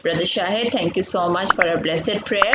Brother Shahid, thank you so much for a blessed prayer.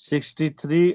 63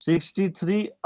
63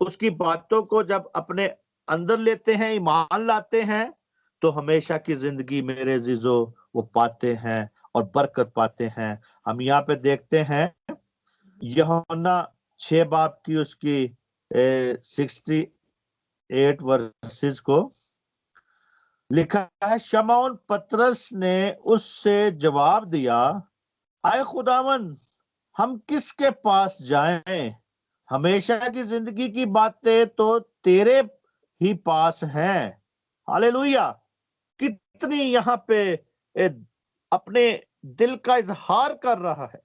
اس کی باتوں کو جب اپنے اندر لیتے ہیں، ایمان لاتے ہیں، تو ہمیشہ کی زندگی میرے عزیزو وہ پاتے ہیں اور برکت پاتے ہیں۔ ہم یہاں پہ دیکھتے ہیں یوحنا 6 باب کی اس کی 68 ورسز کو لکھا ہے، شمعون پترس نے اس سے جواب دیا، اے خداوند ہم کس کے پاس جائیں؟ ہمیشہ کی زندگی کی باتیں تو تیرے ہی پاس ہیں۔ ہاللیلویہ! کتنی یہاں پہ اپنے دل کا اظہار کر رہا ہے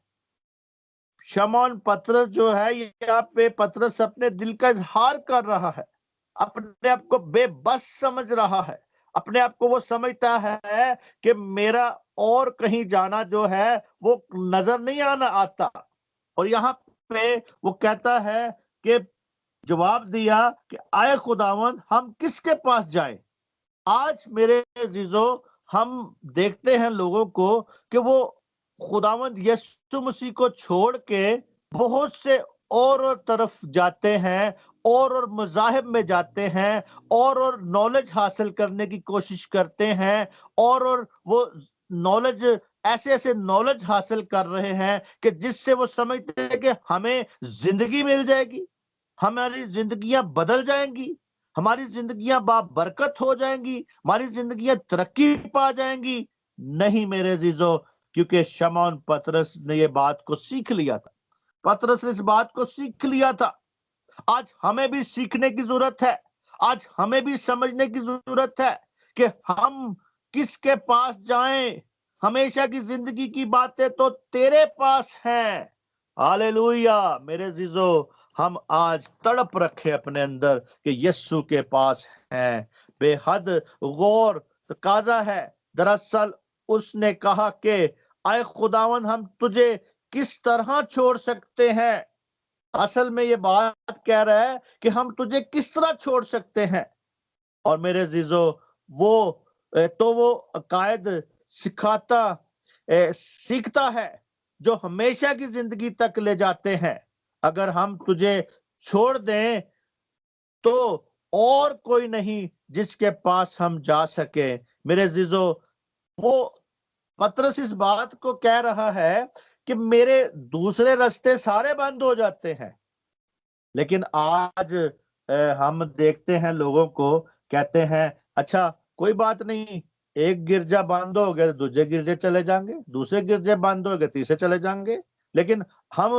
شمعون پترس جو ہے، یہاں پہ پترس اپنے دل کا اظہار کر رہا ہے، اپنے آپ کو بے بس سمجھ رہا ہے، اپنے آپ کو وہ سمجھتا ہے کہ میرا اور کہیں جانا جو ہے وہ نظر نہیں آتا، اور یہاں پہ وہ کہتا ہے کہ جواب دیا کہ اے خداوند ہم کس کے پاس جائیں؟ آج میرے عزیزو ہم دیکھتے ہیں لوگوں کو کہ وہ خداوند یسوع مسیح کو چھوڑ کے بہت سے اور طرف جاتے ہیں، اور مذاہب میں جاتے ہیں، اور نالج حاصل کرنے کی کوشش کرتے ہیں، اور وہ نالج ایسے نالج حاصل کر رہے ہیں کہ جس سے وہ سمجھتے ہیں کہ ہمیں زندگی مل جائے گی، ہماری زندگیاں بدل جائیں گی، ہماری زندگیاں برکت ہو جائیں گی، ہماری زندگیاں ترقی پا جائیں گی۔ نہیں میرے عزیزو، کیونکہ شمعون پترس نے یہ بات کو سیکھ لیا تھا، پترس نے اس بات کو سیکھ لیا تھا۔ آج ہمیں بھی سیکھنے کی ضرورت ہے، آج ہمیں بھی سمجھنے کی ضرورت ہے کہ ہم کس کے پاس جائیں۔ ہمیشہ کی زندگی کی باتیں تو تیرے پاس ہیں۔ ہاللیلویہ! میرے عزیزو، ہم آج تڑپ رکھے اپنے اندر کہ یسوع کے پاس ہیں، بے حد غور تقاضا ہے۔ دراصل اس نے کہا کہ اے خداوند ہم تجھے کس طرح چھوڑ سکتے ہیں؟ اصل میں یہ بات کہہ رہا ہے کہ ہم تجھے کس طرح چھوڑ سکتے ہیں؟ اور میرے عزیزو وہ عقائد سیکھتا ہے جو ہمیشہ کی زندگی تک لے جاتے ہیں۔ اگر ہم تجھے چھوڑ دیں تو اور کوئی نہیں جس کے پاس ہم جا سکیں۔ میرے عزیزو، وہ پترس اس بات کو کہہ رہا ہے کہ میرے دوسرے راستے سارے بند ہو جاتے ہیں، لیکن آج ہم دیکھتے ہیں لوگوں کو، کہتے ہیں اچھا کوئی بات نہیں، ایک گرجا بند ہو گئے دوسرے گرجے چلے جائیں گے، دوسرے گرجے بند ہو گئے تیسرے چلے جائیں گے۔ لیکن ہم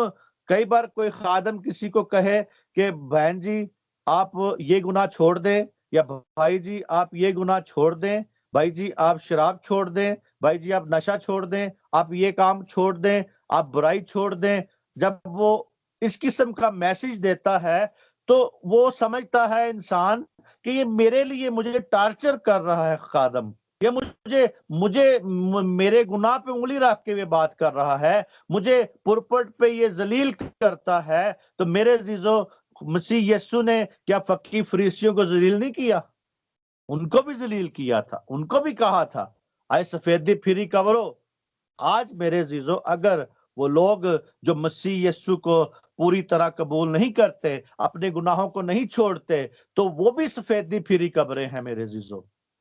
کئی بار کوئی خادم کسی کو کہے کہ بہن جی آپ یہ گناہ چھوڑ دیں، یا بھائی جی آپ یہ گناہ چھوڑ دیں، بھائی جی آپ شراب چھوڑ دیں، بھائی جی آپ نشہ چھوڑ دیں، آپ یہ کام چھوڑ دیں، آپ برائی چھوڑ دیں، جب وہ اس قسم کا میسج دیتا ہے تو وہ سمجھتا ہے انسان کہ یہ میرے لیے مجھے ٹارچر کر رہا ہے خادم، یہ مجھے میرے گناہ پہ انگلی رکھ کے یہ بات کر رہا ہے، مجھے پرپٹ پہ یہ ذلیل کرتا ہے۔ تو میرے عزیزو، مسیح یسوع نے کیا فقی فریسیوں کو ذلیل نہیں کیا؟ ان کو بھی ذلیل کیا تھا، ان کو بھی کہا تھا اے سفیدی پھری کورو۔ آج میرے عزیزو اگر وہ لوگ جو مسیح یسوع کو پوری طرح قبول نہیں کرتے، اپنے گناہوں کو نہیں چھوڑتے، تو وہ بھی سفیدی پھری قبریں ہیں میرے عزیزو۔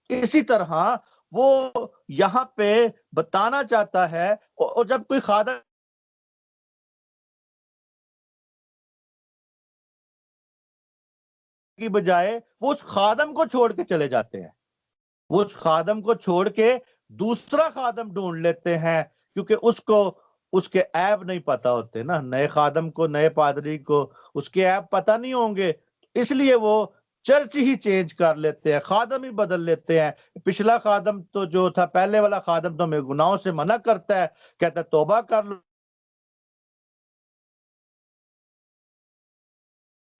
اسی طرح وہ یہاں پہ بتانا چاہتا ہے، اور جب کوئی خادم کی بجائے وہ اس خادم کو چھوڑ کے چلے جاتے ہیں، وہ اس خادم کو چھوڑ کے دوسرا خادم ڈھونڈ لیتے ہیں، کیونکہ اس کے عیب نہیں پتا ہوتے نا، نئے خادم کو، نئے پادری کو اس کے عیب پتا نہیں ہوں گے، اس لیے وہ چرچ ہی چینج کر لیتے ہیں، خادم ہی بدل لیتے ہیں۔ پچھلا خادم تو جو تھا، پہلے والا خادم تو ہمیں گناہوں سے منع کرتا ہے، کہتا ہے توبہ کر لو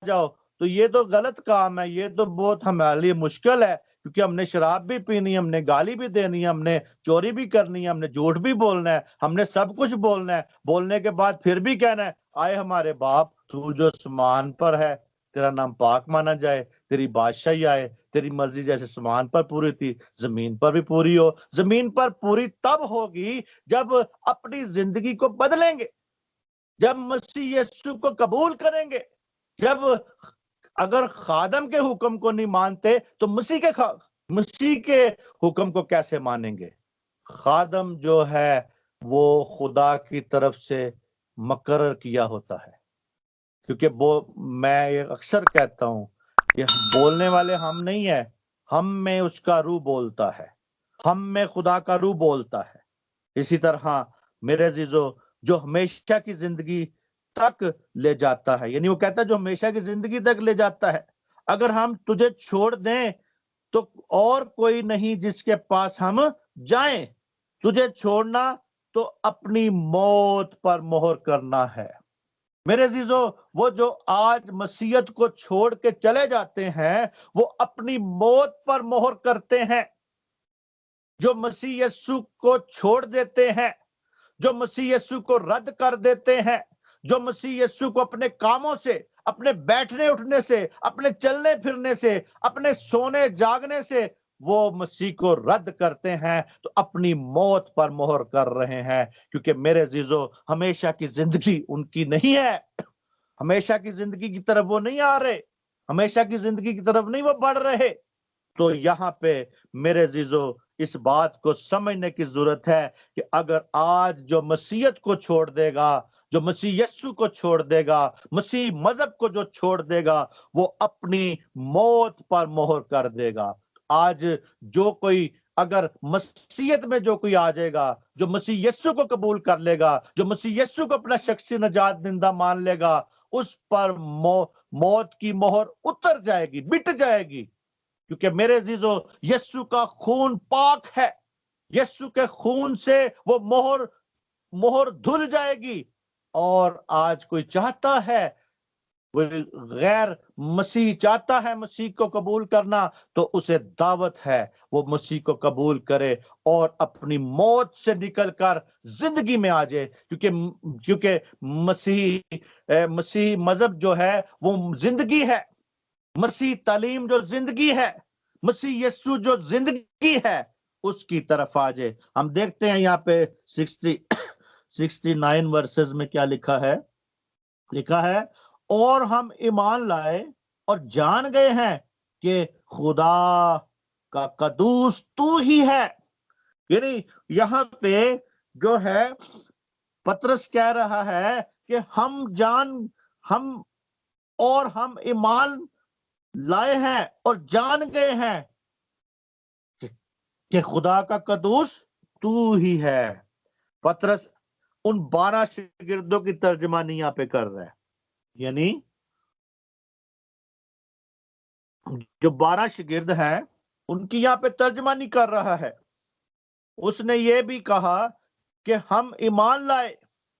جاؤ، تو یہ تو غلط کام ہے، یہ تو بہت ہمارے لیے مشکل ہے، کیونکہ ہم نے شراب بھی پینی ہے، ہم نے گالی بھی دینی ہے، ہم نے چوری بھی کرنی ہے، ہم نے جھوٹ بھی بولنا ہے، ہم نے سب کچھ بولنا ہے، بولنے کے بعد پھر بھی کہنا ہے آئے ہمارے باپ تو جو سمان پر ہے تیرا نام پاک مانا جائے، تیری بادشاہی آئے، تیری مرضی جیسے سمان پر پوری تھی زمین پر بھی پوری ہو۔ زمین پر پوری تب ہوگی جب اپنی زندگی کو بدلیں گے، جب مسیح یسوع کو قبول کریں گے، جب اگر خادم کے حکم کو نہیں مانتے تو مسیح کے حکم کو کیسے مانیں گے؟ خادم جو ہے وہ خدا کی طرف سے مقرر کیا ہوتا ہے، کیونکہ میں یہ اکثر کہتا ہوں کہ بولنے والے ہم نہیں ہیں، ہم میں اس کا روح بولتا ہے، ہم میں خدا کا روح بولتا ہے۔ اسی طرح میرے عزیزو، جو ہمیشہ کی زندگی تک لے جاتا ہے، یعنی وہ کہتا ہے جو ہمیشہ کی زندگی تک لے جاتا ہے، اگر ہم تجھے چھوڑ دیں تو اور کوئی نہیں جس کے پاس ہم جائیں، تجھے چھوڑنا تو اپنی موت پر مہر کرنا ہے۔ میرے عزیزو، وہ جو آج مسیحیت کو چھوڑ کے چلے جاتے ہیں وہ اپنی موت پر مہر کرتے ہیں۔ جو مسیح یسوع کو چھوڑ دیتے ہیں، جو مسیح یسوع کو رد کر دیتے ہیں، جو مسیح یسوع کو اپنے کاموں سے، اپنے بیٹھنے اٹھنے سے، اپنے چلنے پھرنے سے، اپنے سونے جاگنے سے وہ مسیح کو رد کرتے ہیں تو اپنی موت پر مہر کر رہے ہیں، کیونکہ میرے عزیزو ہمیشہ کی زندگی ان کی نہیں ہے، ہمیشہ کی زندگی کی طرف وہ نہیں آ رہے، ہمیشہ کی زندگی کی طرف نہیں وہ بڑھ رہے۔ تو یہاں پہ میرے عزیزو اس بات کو سمجھنے کی ضرورت ہے کہ اگر آج جو مسیحیت کو چھوڑ دے گا، جو مسیح یسوع کو چھوڑ دے گا، مسیح مذہب کو جو چھوڑ دے گا، وہ اپنی موت پر مہر کر دے گا۔ آج جو کوئی اگر مسیحیت میں جو کوئی آ جائے گا، جو مسیح یسوع کو قبول کر لے گا، جو مسیح یسوع کو اپنا شخصی نجات دہندہ مان لے گا، اس پر موت کی مہر اتر جائے گی، مٹ جائے گی، کیونکہ میرے عزیزو یسوع کا خون پاک ہے، یسوع کے خون سے وہ مہر دھل جائے گی۔ اور آج کوئی چاہتا ہے، وہ غیر مسیح چاہتا ہے مسیح کو قبول کرنا، تو اسے دعوت ہے وہ مسیح کو قبول کرے اور اپنی موت سے نکل کر زندگی میں آ جائے، کیونکہ مسیح مذہب جو ہے وہ زندگی ہے، مسیح تعلیم جو زندگی ہے، مسیح یسوع جو زندگی ہے، اس کی طرف آ جائے۔ ہم دیکھتے ہیں یہاں پہ 69 ورسز میں کیا لکھا ہے؟ لکھا ہے اور ہم ایمان لائے اور جان گئے ہیں کہ خدا کا قدوس تو ہی ہے۔ یعنی یہاں پہ جو ہے پطرس کہہ رہا ہے کہ ہم ایمان لائے ہیں اور جان گئے ہیں کہ خدا کا قدوس تو ہی ہے۔ پطرس ان 12 شاگردوں کی ترجمانی یہاں پہ کر رہا ہے، یعنی جو 12 شاگرد ہیں ان کی یہاں پہ ترجمانی کر رہا ہے۔ اس نے یہ بھی کہا کہ ہم ایمان لائے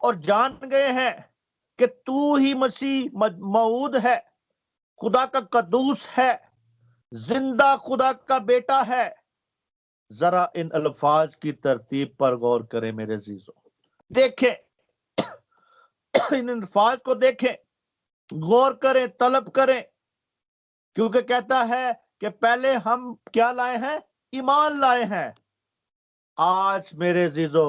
اور جان گئے ہیں کہ تو ہی مسیح موعود ہے، خدا کا قدوس ہے، زندہ خدا کا بیٹا ہے۔ ذرا ان الفاظ کی ترتیب پر غور کریں میرے عزیزو، دیکھیں ان الفاظ کو، دیکھیں، غور کریں، طلب کریں، کیونکہ کہتا ہے کہ پہلے ہم کیا لائے ہیں؟ ایمان لائے ہیں۔ آج میرے عزیزو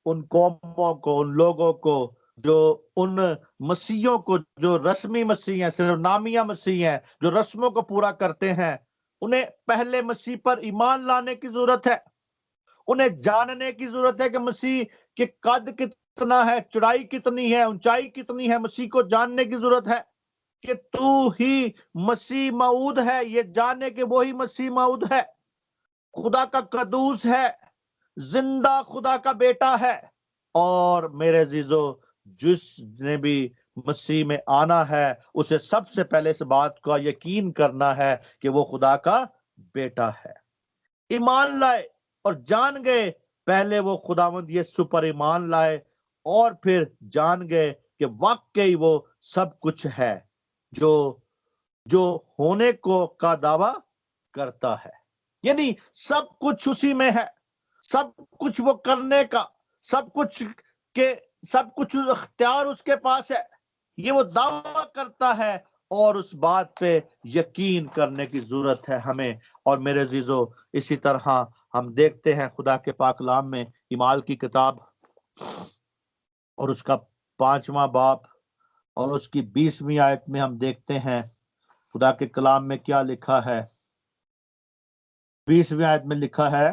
ان قوموں کو، ان لوگوں کو، جو ان مسیحوں کو جو رسمی مسیح ہیں، صرف نامیہ مسیح ہیں، جو رسموں کو پورا کرتے ہیں، انہیں پہلے مسیح پر ایمان لانے کی ضرورت ہے، انہیں جاننے کی ضرورت ہے کہ مسیح کے قد کتنا ہے، چڑھائی کتنی ہے، اونچائی کتنی ہے۔ مسیح کو جاننے کی ضرورت ہے کہ تو ہی مسیح موعود ہے، یہ جانے کہ وہی مسیح موعود ہے، خدا کا قدوس ہے، زندہ خدا کا بیٹا ہے۔ اور میرے عزیزو جس نے بھی مسیح میں آنا ہے اسے سب سے پہلے اس بات کا یقین کرنا ہے کہ وہ خدا کا بیٹا ہے۔ ایمان لائے اور جان گئے، پہلے وہ خداوند یسوع پر ایمان لائے اور پھر جان گئے کہ واقعی وہ سب کچھ ہے جو ہونے کو کا دعویٰ کرتا ہے، یعنی سب کچھ اسی میں ہے، سب کچھ وہ کرنے کا، سب کچھ اختیار اس کے پاس ہے، یہ وہ دعویٰ کرتا ہے، اور اس بات پہ یقین کرنے کی ضرورت ہے ہمیں۔ اور میرے عزیزو اسی طرح ہم دیکھتے ہیں خدا کے پاک کلام میں اعمال کی کتاب اور اس کا 5واں باب اور اس کی 20ویں آیت میں ہم دیکھتے ہیں خدا کے کلام میں کیا لکھا ہے؟ 20ویں آیت میں لکھا ہے،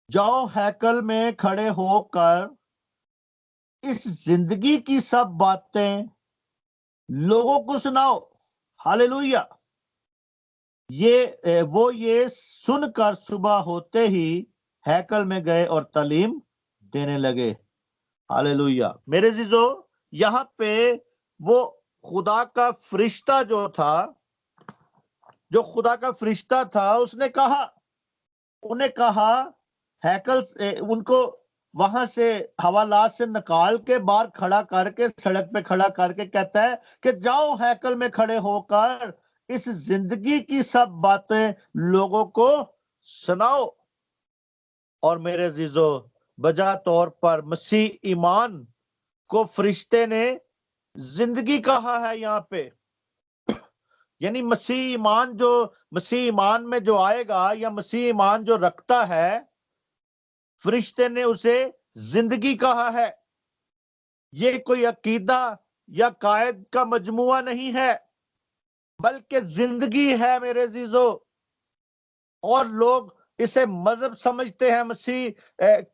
جاؤ ہیکل میں کھڑے ہو کر اس زندگی کی سب باتیں لوگوں کو سناؤ۔ ہاللیلویہ۔ یہ سن کر صبح ہوتے ہی ہیکل میں گئے اور تعلیم دینے لگے۔ ہاللیلویہ۔ میرے عزیزو، یہاں پہ وہ خدا کا فرشتہ جو خدا کا فرشتہ تھا، اس نے کہا ہیکل ان کو وہاں سے حوالات سے نکال کے باہر کھڑا کر کے، سڑک پہ کھڑا کر کے کہتا ہے کہ جاؤ ہیکل میں کھڑے ہو کر اس زندگی کی سب باتیں لوگوں کو سناؤ۔ اور میرے عزیزو، بجا طور پر مسیح ایمان کو فرشتے نے زندگی کہا ہے یہاں پہ، یعنی مسیح ایمان میں جو آئے گا یا مسیح ایمان جو رکھتا ہے، فرشتے نے اسے زندگی کہا ہے۔ یہ کوئی عقیدہ یا قائد کا مجموعہ نہیں ہے، بلکہ زندگی ہے میرے عزیزو۔ اور لوگ اسے مذہب سمجھتے ہیں،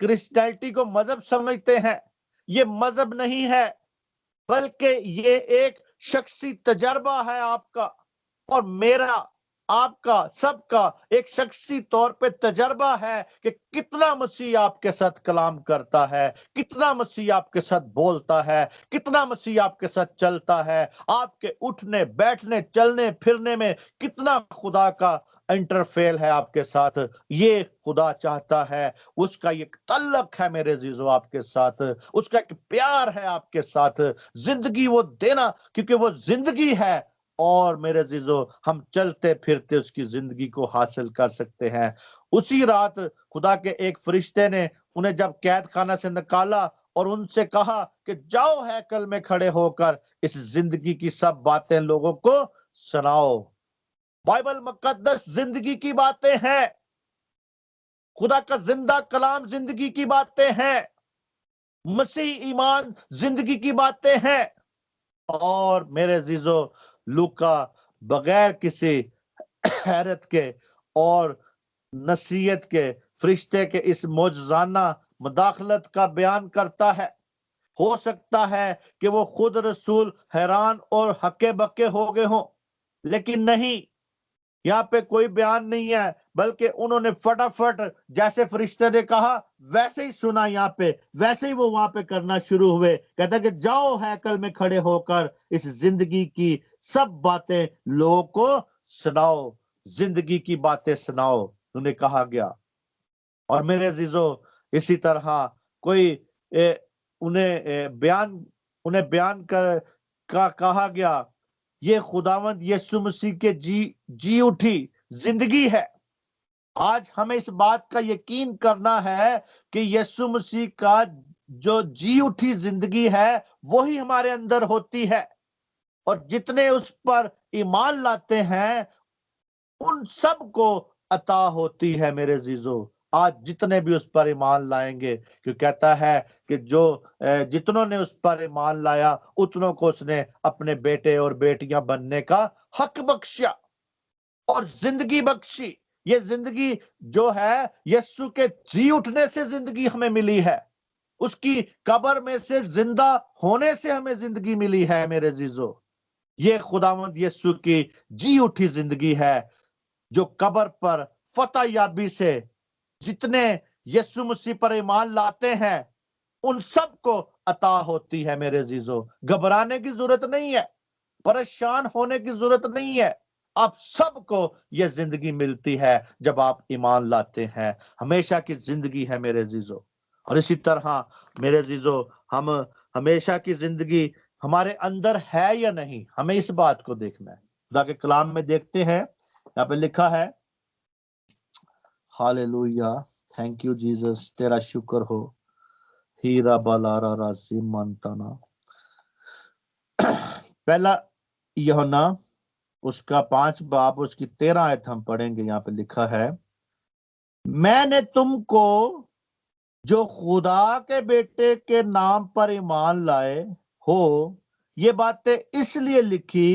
کرسچینٹی کو مذہب سمجھتے ہیں۔ یہ مذہب نہیں ہے، بلکہ یہ ایک شخصی تجربہ ہے آپ کا اور میرا، آپ کا، سب کا ایک شخصی طور پہ تجربہ ہے کہ کتنا مسیح آپ کے ساتھ کلام کرتا ہے، کتنا مسیح آپ کے ساتھ بولتا ہے، کتنا مسیح آپ کے ساتھ چلتا ہے، آپ کے اٹھنے بیٹھنے چلنے پھرنے میں کتنا خدا کا انٹرفیل ہے آپ کے ساتھ۔ یہ خدا چاہتا ہے، اس کا ایک تعلق ہے میرے عزیزو آپ کے ساتھ، اس کا ایک پیار ہے آپ کے ساتھ، زندگی وہ دینا، کیونکہ وہ زندگی ہے۔ اور میرے عزیزو، ہم چلتے پھرتے اس کی زندگی کو حاصل کر سکتے ہیں۔ اسی رات خدا کے ایک فرشتے نے انہیں جب قید خانہ سے نکالا اور ان سے کہا کہ جاؤ ہیکل میں کھڑے ہو کر اس زندگی کی سب باتیں لوگوں کو سناؤ۔ بائبل مقدس زندگی کی باتیں ہیں، خدا کا زندہ کلام زندگی کی باتیں ہیں، مسیح ایمان زندگی کی باتیں ہیں۔ اور میرے عزیزو، لوکا بغیر کسی حیرت کے اور نصیحت کے فرشتے کے اس معجزانہ مداخلت کا بیان کرتا ہے۔ ہو سکتا ہے کہ وہ خود رسول حیران اور ہکے بکے ہو گئے ہوں، لیکن نہیں، یہاں پہ کوئی بیان نہیں ہے، بلکہ انہوں نے فٹافٹ جیسے فرشتے نے کہا ویسے ہی سنا، یہاں پہ ویسے ہی وہ وہاں پہ کرنا شروع ہوئے۔ کہتا ہے کہ جاؤ ہیکل میں کھڑے ہو کر اس زندگی کی سب باتیں لوگوں کو سناؤ، زندگی کی باتیں سناؤ، انہیں کہا گیا۔ اور میرے عزیزو، اسی طرح کوئی انہیں بیان کا کہا گیا، یہ خداوند یسوع مسیح کے جی اٹھی زندگی ہے۔ آج ہمیں اس بات کا یقین کرنا ہے کہ یسوع مسیح کا جو جی اٹھی زندگی ہے وہی ہمارے اندر ہوتی ہے، اور جتنے اس پر ایمان لاتے ہیں ان سب کو عطا ہوتی ہے میرے عزیزو۔ آج جتنے بھی اس پر ایمان لائیں گے، کیوں کہتا ہے کہ جتنوں نے اس پر ایمان لایا اتنوں کو اس نے اپنے بیٹے اور بیٹیاں بننے کا حق بخشا اور زندگی بخشی۔ یہ زندگی جو ہے یسوع کے جی اٹھنے سے زندگی ہمیں ملی ہے، اس کی قبر میں سے زندہ ہونے سے ہمیں زندگی ملی ہے میرے عزیزو۔ یہ خداوند یسوع کی جی اٹھی زندگی ہے جو قبر پر فتح یابی سے جتنے یسوع مسیح پر ایمان لاتے ہیں ان سب کو عطا ہوتی ہے میرے عزیزو۔ گھبرانے کی ضرورت نہیں ہے، پریشان ہونے کی ضرورت نہیں ہے، آپ سب کو یہ زندگی ملتی ہے جب آپ ایمان لاتے ہیں، ہمیشہ کی زندگی ہے میرے عزیزو۔ اور اسی طرح میرے عزیزو، ہم ہمیشہ کی زندگی ہمارے اندر ہے یا نہیں، ہمیں اس بات کو دیکھنا ہے۔ خدا کے کلام میں دیکھتے ہیں، یہاں پہ لکھا ہے، ہاللیلویہ، تھینک یو جیسس، تیرا شکر ہو، ہیرا بالارا راسی مانتانا۔ پہلا یوحنا اس کا 5 باب اس کی 13 آیت ہم پڑھیں گے۔ یہاں پہ لکھا ہے، میں نے تم کو جو خدا کے بیٹے کے نام پر ایمان لائے ہو یہ باتیں اس لیے لکھی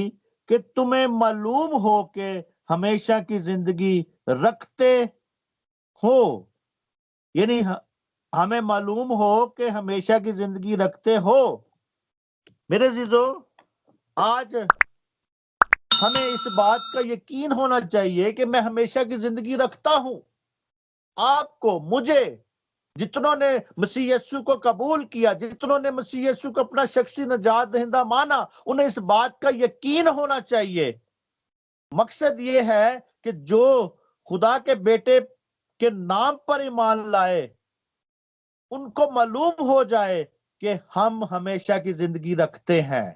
کہ تمہیں معلوم ہو کہ ہمیشہ کی زندگی رکھتے ہو، یعنی ہمیں معلوم ہو کہ ہمیشہ کی زندگی رکھتے ہو۔ میرے عزیزو، آج ہمیں اس بات کا یقین ہونا چاہیے کہ میں ہمیشہ کی زندگی رکھتا ہوں۔ آپ کو، مجھے، جتنوں نے مسیح یسوع کو قبول کیا، جتنوں نے مسیح یسوع کو اپنا شخصی نجات دہندہ مانا، انہیں اس بات کا یقین ہونا چاہیے۔ مقصد یہ ہے کہ جو خدا کے بیٹے کے نام پر ایمان لائے، ان کو معلوم ہو جائے کہ ہم ہمیشہ کی زندگی رکھتے ہیں۔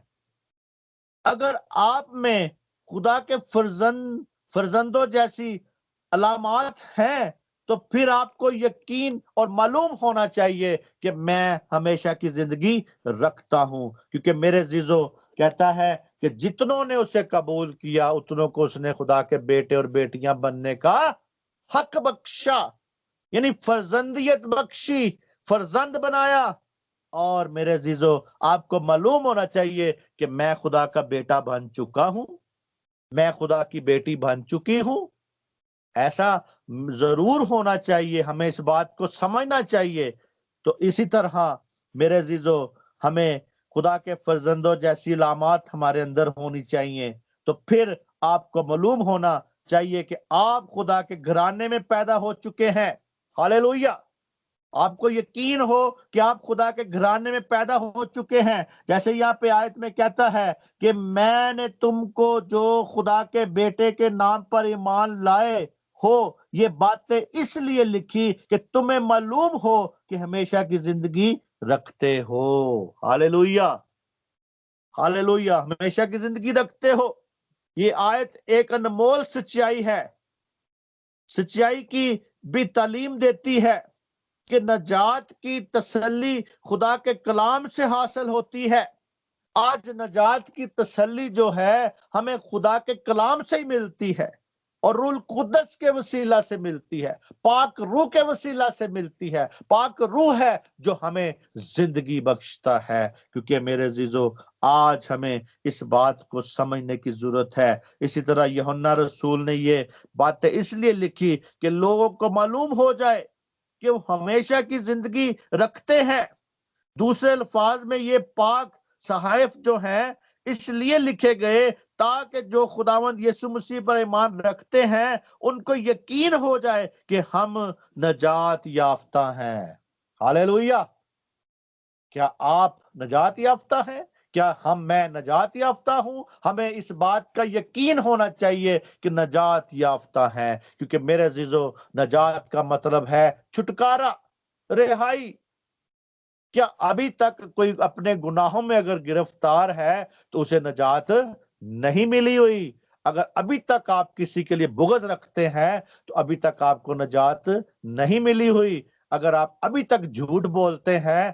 اگر آپ میں خدا کے فرزندوں جیسی علامات ہیں تو پھر آپ کو یقین اور معلوم ہونا چاہیے کہ میں ہمیشہ کی زندگی رکھتا ہوں، کیونکہ میرے عزیزو کہتا ہے کہ جتنوں نے اسے قبول کیا اتنوں کو اس نے خدا کے بیٹے اور بیٹیاں بننے کا حق بخشا، یعنی فرزندیت بخشی، فرزند بنایا۔ اور میرے عزیزو، آپ کو معلوم ہونا چاہیے کہ میں خدا کا بیٹا بن چکا ہوں، میں خدا کی بیٹی بن چکی ہوں۔ ایسا ضرور ہونا چاہیے، ہمیں اس بات کو سمجھنا چاہیے۔ تو اسی طرح میرے عزیزو، ہمیں خدا کے فرزندوں جیسی علامات ہمارے اندر ہونی چاہیے، تو پھر آپ کو معلوم ہونا چاہیے کہ آپ خدا کے گھرانے میں پیدا ہو چکے ہیں۔ ہاللیلویہ! آپ کو یقین ہو کہ آپ خدا کے گھرانے میں پیدا ہو چکے ہیں، جیسے یہاں پہ آیت میں کہتا ہے کہ میں نے تم کو جو خدا کے بیٹے کے نام پر ایمان لائے ہو یہ باتیں اس لیے لکھی کہ تمہیں معلوم ہو کہ ہمیشہ کی زندگی رکھتے ہو۔ ہاللیلویہ! ہاللیلویہ! ہمیشہ کی زندگی رکھتے ہو۔ یہ آیت ایک انمول سچائی ہے، سچائی کی بھی تعلیم دیتی ہے کہ نجات کی تسلی خدا کے کلام سے حاصل ہوتی ہے۔ آج نجات کی تسلی جو ہے ہمیں خدا کے کلام سے ہی ملتی ہے، اور روح القدس کے وسیلہ سے ملتی ہے، پاک روح کے وسیلہ سے ملتی ہے۔ پاک روح ہے جو ہمیں زندگی بخشتا ہے، کیونکہ میرے عزیزو آج ہمیں اس بات کو سمجھنے کی ضرورت ہے۔ اسی طرح یوحنا رسول نے یہ باتیں اس لیے لکھی کہ لوگوں کو معلوم ہو جائے کہ وہ ہمیشہ کی زندگی رکھتے ہیں۔ دوسرے الفاظ میں یہ پاک صحائف جو ہیں اس لیے لکھے گئے تاکہ جو خداوند یسوع مسیح پر ایمان رکھتے ہیں ان کو یقین ہو جائے کہ ہم نجات یافتہ ہیں۔ ہاللیلویہ! کیا آپ نجات یافتہ ہیں؟ کیا میں نجات یافتہ ہوں؟ ہمیں اس بات کا یقین ہونا چاہیے کہ نجات یافتہ ہیں، کیونکہ میرے عزیزو نجات کا مطلب ہے چھٹکارا، رہائی۔ کیا ابھی تک کوئی اپنے گناہوں میں اگر گرفتار ہے تو اسے نجات نہیں ملی ہوئی؟ اگر ابھی تک آپ کسی کے لیے بغض رکھتے ہیں تو ابھی تک آپ کو نجات نہیں ملی ہوئی۔ اگر آپ ابھی تک جھوٹ بولتے ہیں،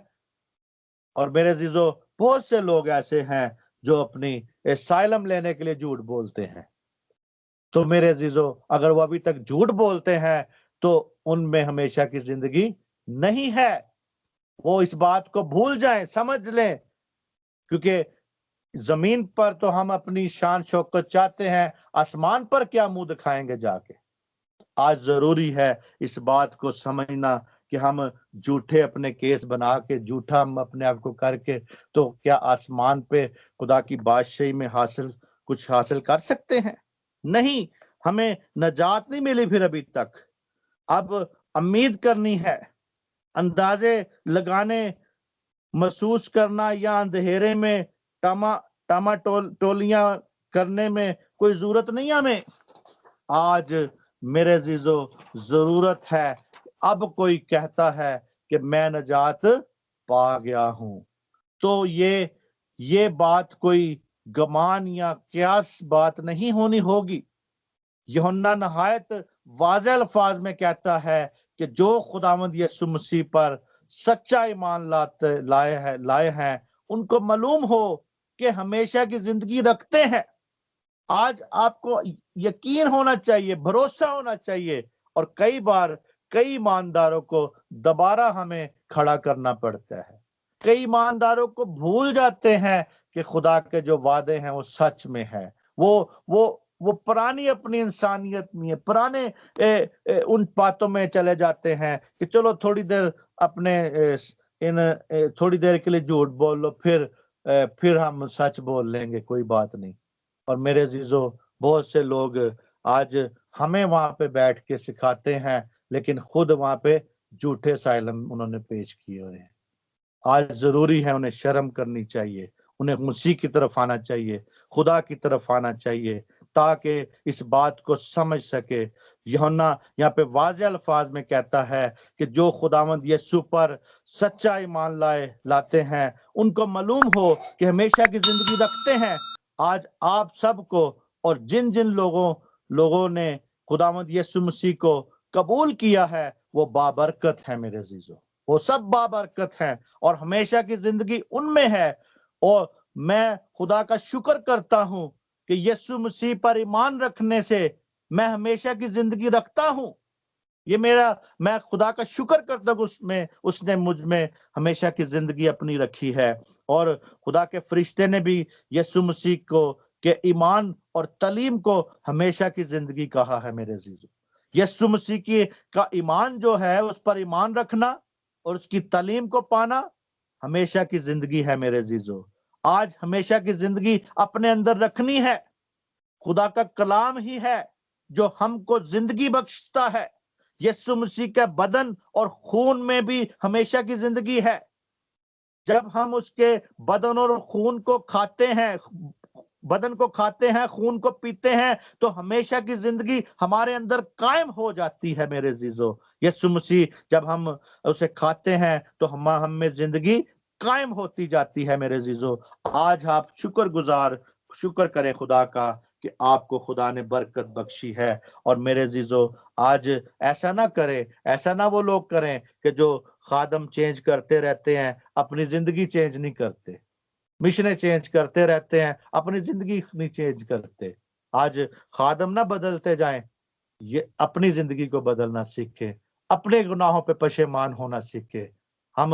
اور میرے عزیزو بہت سے لوگ ایسے ہیں جو اپنی اسائلم لینے کے لیے جھوٹ بولتے ہیں، تو میرے عزیزو اگر وہ ابھی تک جھوٹ بولتے ہیں تو ان میں ہمیشہ کی زندگی نہیں ہے۔ وہ اس بات کو بھول جائیں، سمجھ لیں، کیونکہ زمین پر تو ہم اپنی شان شوکت چاہتے ہیں، آسمان پر کیا منہ دکھائیں گے جا کے؟ آج ضروری ہے اس بات کو سمجھنا کہ ہم جھوٹے اپنے کیس بنا کے، جھوٹا ہم اپنے آپ کو کر کے تو کیا آسمان پہ خدا کی بادشاہی میں کچھ حاصل کر سکتے ہیں؟ نہیں، ہمیں نجات نہیں ملی پھر ابھی تک۔ اب امید کرنی ہے، اندازے لگانے، محسوس کرنا یا اندھیرے میں ٹاما ٹولیاں کرنے میں کوئی ضرورت نہیں ہمیں۔ آج میرے عزیزو ضرورت ہے، اب کوئی کہتا ہے کہ میں نجات پا گیا ہوں تو یہ بات کوئی گمان یا قیاس بات نہیں ہونی ہوگی۔ یوحنا نہایت واضح الفاظ میں کہتا ہے کہ جو خداوند یسوع مسیح پر سچا ایمان لائے ہیں ان کو معلوم ہو کہ ہمیشہ کی زندگی رکھتے ہیں۔ آج آپ کو یقین ہونا چاہیے، بھروسہ ہونا چاہیے، اور کئی بار کئی ایمانداروں کو دوبارہ ہمیں کھڑا کرنا پڑتا ہے۔ کئی ایمانداروں کو بھول جاتے ہیں کہ خدا کے جو وعدے ہیں وہ سچ میں ہیں، وہ پرانی اپنی انسانیت میں ہے، پرانے ان باتوں میں چلے جاتے ہیں کہ چلو تھوڑی دیر اپنے تھوڑی دیر کے لیے جھوٹ بول لو، پھر ہم سچ بول لیں گے، کوئی بات نہیں۔ اور میرے عزیزو، بہت سے لوگ آج ہمیں وہاں پہ بیٹھ کے سکھاتے ہیں، لیکن خود وہاں پہ جھوٹے سائلم انہوں نے پیش کیے ہوئے ہیں۔ آج ضروری ہے انہیں شرم کرنی چاہیے، انہیں مسیح کی طرف آنا چاہیے، خدا کی طرف آنا چاہیے، تاکہ اس بات کو سمجھ سکے۔ یوحنا یہاں پہ واضح الفاظ میں کہتا ہے کہ جو خداوند یسوع پر سچا ایمان لاتے ہیں، ان کو معلوم ہو کہ ہمیشہ کی زندگی رکھتے ہیں۔ آج آپ سب کو اور جن لوگوں نے خداوند یسوع مسیح کو قبول کیا ہے، وہ بابرکت ہے میرے عزیزو، وہ سب بابرکت ہیں اور ہمیشہ کی زندگی ان میں ہے۔ اور میں خدا کا شکر کرتا ہوں کہ یسوع مسیح پر ایمان رکھنے سے میں ہمیشہ کی زندگی رکھتا ہوں۔ میں خدا کا شکر کرتا ہوں اس نے مجھ میں ہمیشہ کی زندگی اپنی رکھی ہے۔ اور خدا کے فرشتے نے بھی یسوع مسیح کو کہ ایمان اور تعلیم کو ہمیشہ کی زندگی کہا ہے میرے عزیزو۔ یسوع مسیح کا ایمان جو ہے، اس پر ایمان رکھنا اور اس کی تعلیم کو پانا ہمیشہ کی زندگی ہے میرے عزیزو۔ آج ہمیشہ کی زندگی اپنے اندر رکھنی ہے۔ خدا کا کلام ہی ہے جو ہم کو زندگی بخشتا ہے۔ یسوع مسیح کے بدن اور خون میں بھی ہمیشہ کی زندگی ہے۔ جب ہم اس کے بدن اور خون کو کھاتے ہیں، خون کو پیتے ہیں، تو ہمیشہ کی زندگی ہمارے اندر قائم ہو جاتی ہے میرے عزیزو۔ یسوع مسیح جب ہم اسے کھاتے ہیں تو ہم میں زندگی قائم ہوتی جاتی ہے میرے عزیزو۔ آج آپ شکر کریں خدا کا کہ آپ کو خدا نے برکت بخشی ہے۔ اور میرے عزیزو، آج ایسا نہ کریں، ایسا نہ وہ لوگ کریں کہ جو خادم چینج کرتے رہتے ہیں، اپنی زندگی چینج نہیں کرتے، مشنیں چینج کرتے رہتے ہیں، اپنی زندگی نہیں چینج کرتے۔ آج خادم نہ بدلتے جائیں، یہ اپنی زندگی کو بدلنا سیکھیں، اپنے گناہوں پہ پشیمان ہونا سیکھیں۔ ہم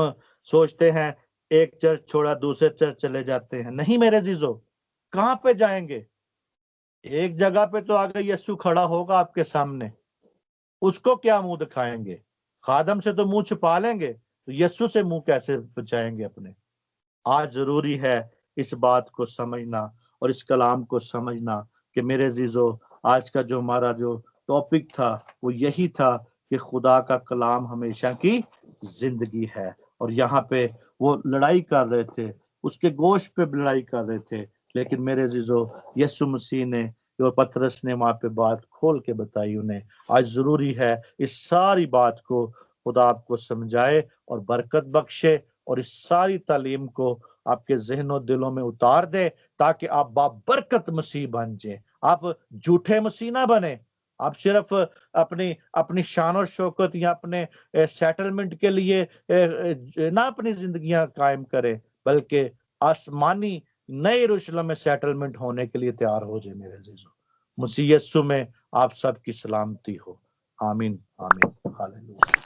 سوچتے ہیں ایک چرچ چھوڑا دوسرے چرچ چلے جاتے ہیں، نہیں میرے عزیزو، کہاں پہ جائیں گے؟ ایک جگہ پہ تو آگے یسوع کھڑا ہوگا آپ کے سامنے، اس کو کیا منہ دکھائیں گے؟ خادم سے تو منہ چھپا لیں گے، تو یسوع سے منہ کیسے بچائیں گے اپنے؟ آج ضروری ہے اس بات کو سمجھنا اور اس کلام کو سمجھنا کہ میرے عزیزو، آج کا جو ہمارا جو ٹاپک تھا وہ یہی تھا کہ خدا کا کلام ہمیشہ کی زندگی ہے۔ اور یہاں پہ وہ لڑائی کر رہے تھے، اس کے گوشت پہ لڑائی کر رہے تھے، لیکن میرے عزیزو، یسوع مسیح نے جو پطرس نے وہاں پہ بات کھول کے بتائی انہیں۔ آج ضروری ہے اس ساری بات کو خدا آپ کو سمجھائے اور برکت بخشے، اور اس ساری تعلیم کو آپ کے ذہن و دلوں میں اتار دے، تاکہ آپ بابرکت مسیح بن جائیں۔ آپ جھوٹے مسیح نہ بنے، آپ صرف اپنی شان و شوکت یا اپنے سیٹلمنٹ کے لیے نہ اپنی زندگیاں قائم کریں، بلکہ آسمانی نئے یروشلم میں سیٹلمنٹ ہونے کے لیے تیار ہو جائے میرے عزیزو۔ مسیح یسوع میں آپ سب کی سلامتی ہو۔ آمین آمین، ہاللویا۔